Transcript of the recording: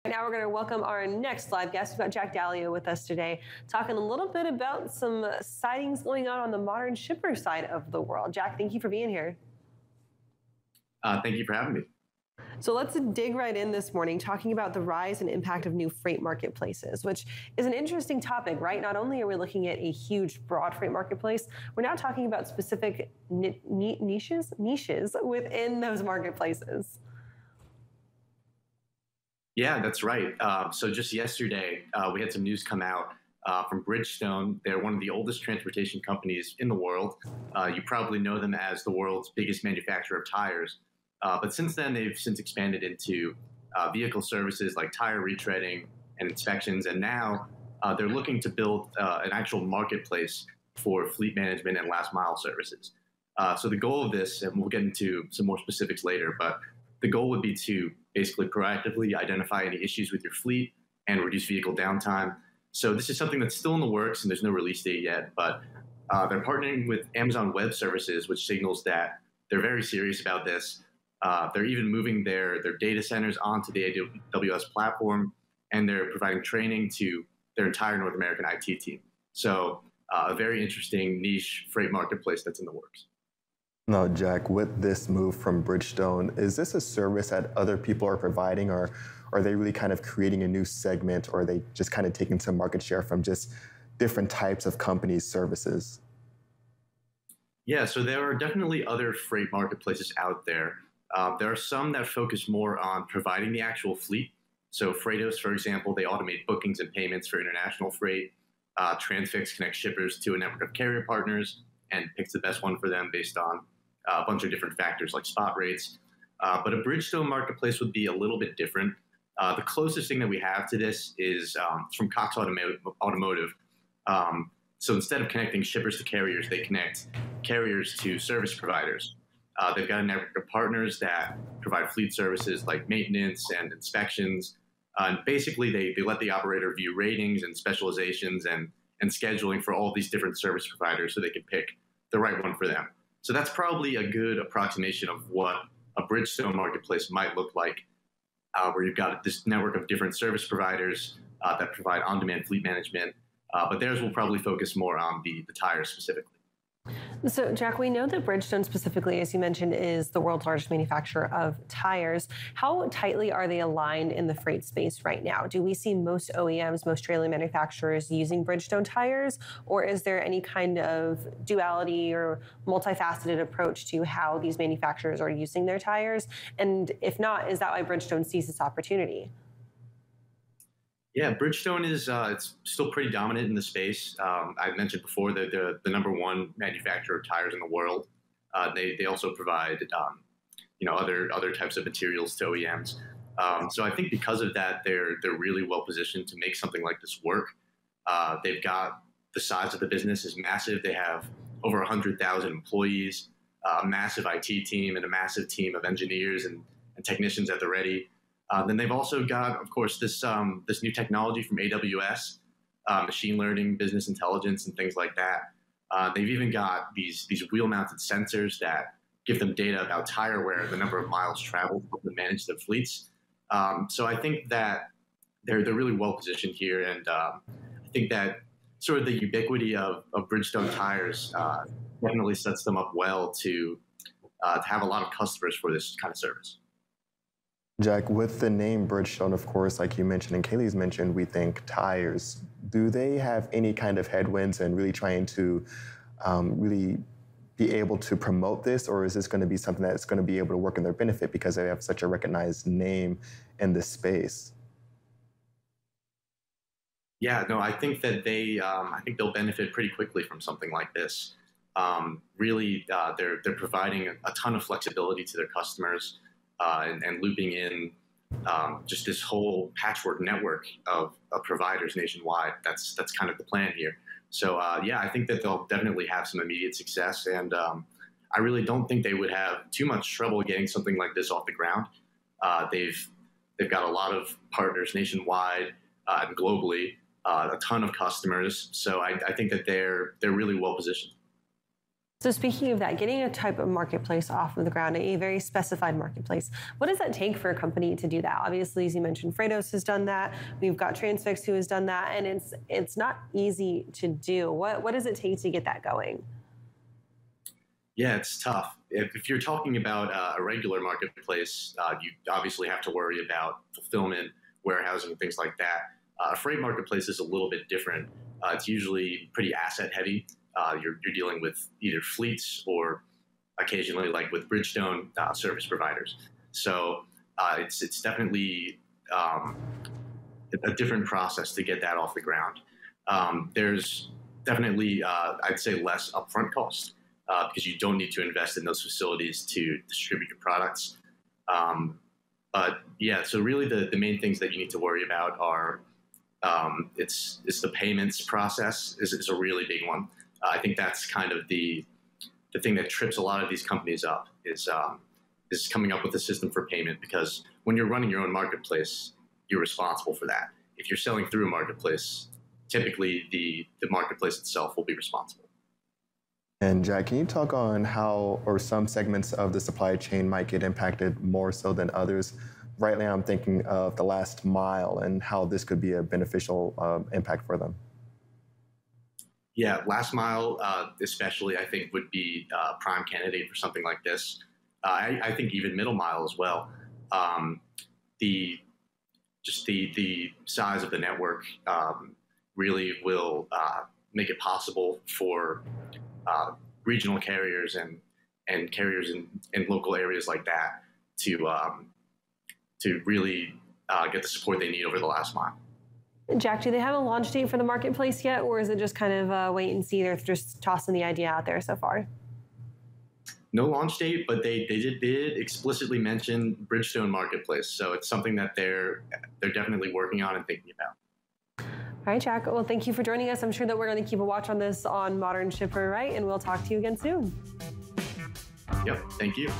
Now we're going to welcome our next live guest. We've got Jack Dalio with us today, talking a little bit about some sightings going on the modern shipper side of the world. Jack, thank you for being here. Thank you for having me. So let's dig right in this morning, talking about the rise and impact of new freight marketplaces, which is an interesting topic, right? Not only are we looking at a huge, broad freight marketplace, we're now talking about specific niches within those marketplaces. Yeah, that's right. So just yesterday, we had some news come out from Bridgestone. They're one of the oldest transportation companies in the world. You probably know them as the world's biggest manufacturer of tires. But since then, they've since expanded into vehicle services like tire retreading and inspections. And now they're looking to build an actual marketplace for fleet management and last mile services. So the goal of this, and we'll get into some more specifics later, but the goal would be to basically proactively identify any issues with your fleet and reduce vehicle downtime. So this is something that's still in the works and there's no release date yet, but they're partnering with Amazon Web Services, which signals that they're very serious about this. They're even moving their data centers onto the AWS platform, and they're providing training to their entire North American IT team. So a very interesting niche freight marketplace that's in the works. Now, Jack, with this move from Bridgestone, is this a service that other people are providing, or are they really kind of creating a new segment, or are they just kind of taking some market share from just different types of companies' services? Yeah, so there are definitely other freight marketplaces out there. There are some that focus more on providing the actual fleet. So Freightos, for example, they automate bookings and payments for international freight. Transfix connects shippers to a network of carrier partners and picks the best one for them based on a bunch of different factors like spot rates. But a Bridgestone marketplace would be a little bit different. The closest thing that we have to this is from Cox Automotive. So instead of connecting shippers to carriers, they connect carriers to service providers. They've got a network of partners that provide fleet services like maintenance and inspections. And basically, they let the operator view ratings and specializations and scheduling for all these different service providers so they can pick the right one for them. So that's probably a good approximation of what a Bridgestone marketplace might look like, where you've got this network of different service providers that provide on-demand fleet management. But theirs will probably focus more on the tires specifically. So, Jack, we know that Bridgestone specifically, as you mentioned, is the world's largest manufacturer of tires. How tightly are they aligned in the freight space right now? Do we see most OEMs, most trailer manufacturers using Bridgestone tires, or is there any kind of duality or multifaceted approach to how these manufacturers are using their tires? And if not, is that why Bridgestone sees this opportunity? Yeah, Bridgestone is it's still pretty dominant in the space. I mentioned before that they're the number one manufacturer of tires in the world. They also provide other types of materials to OEMs. So I think because of that, they're really well positioned to make something like this work. They've got the size of the business is massive. They have over 100,000 employees, a massive IT team, and a massive team of engineers and technicians at the ready. Then they've also got, of course, this new technology from AWS, machine learning, business intelligence, and things like that. They've even got these wheel-mounted sensors that give them data about tire wear, the number of miles traveled, help them manage their fleets. So I think that they're really well positioned here, and I think that sort of the ubiquity of Bridgestone tires definitely sets them up well to have a lot of customers for this kind of service. Jack, with the name Bridgestone, of course, like you mentioned and Kaylee's mentioned, we think tires. Do they have any kind of headwinds in really trying to really be able to promote this, or is this going to be something that's going to be able to work in their benefit because they have such a recognized name in this space? Yeah, no, I think that they'll benefit pretty quickly from something like this. Really, they're providing a ton of flexibility to their customers. And looping in just this whole patchwork network of providers nationwide. That's kind of the plan here. So yeah, I think that they'll definitely have some immediate success, and I really don't think they would have too much trouble getting something like this off the ground. They've got a lot of partners nationwide and globally, a ton of customers. So I think that they're really well positioned. So speaking of that, getting a type of marketplace off of the ground, a very specified marketplace, what does that take for a company to do that? Obviously, as you mentioned, Freightos has done that. We've got Transfix who has done that, and it's not easy to do. What does it take to get that going? Yeah, it's tough. If you're talking about a regular marketplace, you obviously have to worry about fulfillment, warehousing, things like that. A freight marketplace is a little bit different. It's usually pretty asset heavy. You're dealing with either fleets or occasionally, like with Bridgestone, service providers. So it's definitely a different process to get that off the ground. There's definitely, I'd say, less upfront cost because you don't need to invest in those facilities to distribute your products. But yeah, so really the main things that you need to worry about are it's the payments process is a really big one. I think that's kind of the thing that trips a lot of these companies up is coming up with a system for payment, because when you're running your own marketplace, you're responsible for that. If you're selling through a marketplace, typically the marketplace itself will be responsible. And Jack, can you talk on how or some segments of the supply chain might get impacted more so than others? Right now, I'm thinking of the last mile and how this could be a beneficial impact for them. Yeah, last mile especially, I think, would be a prime candidate for something like this. I think even middle mile as well. The size of the network really will make it possible for regional carriers and carriers in local areas like that to really get the support they need over the last mile. Jack, do they have a launch date for the marketplace yet, or is it just kind of wait and see? They're just tossing the idea out there so far. No launch date, but they did explicitly mention Bridgestone Marketplace, so it's something that they're definitely working on and thinking about. All right, Jack. Well, thank you for joining us. I'm sure that we're going to keep a watch on this on Modern Shipper, right? And we'll talk to you again soon. Yep. Thank you.